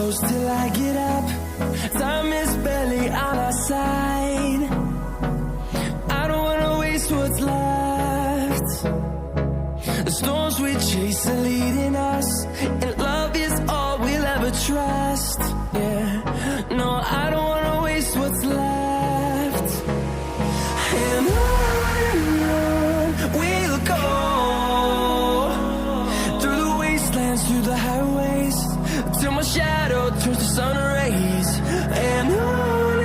close till I get up. Time is barely on our side. I don't wanna waste what's left. The storms we chase are leading us, and love is all we'll ever trust. Yeah, no, I don't wanna waste what's left. And on we'll go, through the wastelands, through the highways, till my shadow turns to sun rays. And on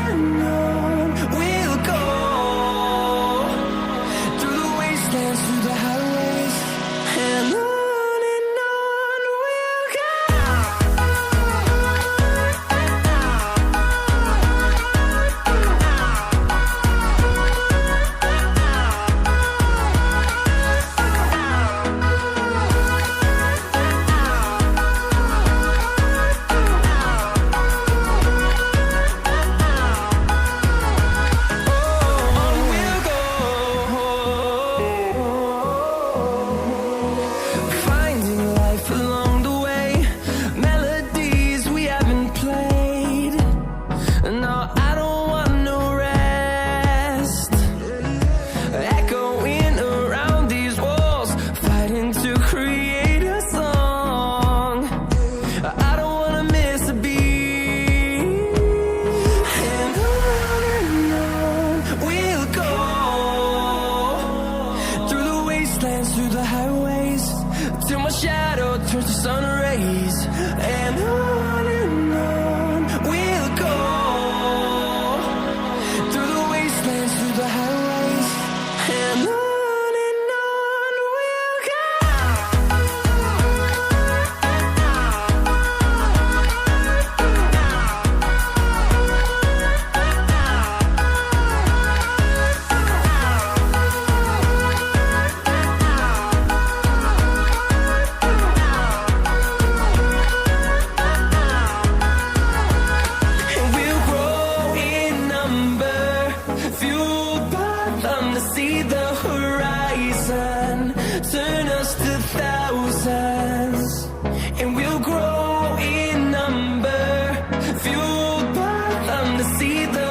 we'll go, through the wastelands, through the highways, and on we'll go. Through the highways, till my shadow turns to sun rays. And on we'll go, through the wastelands, through the highways, and on we'll go. See the horizon, turn us to thousands, and we'll grow in number, fueled by them to see the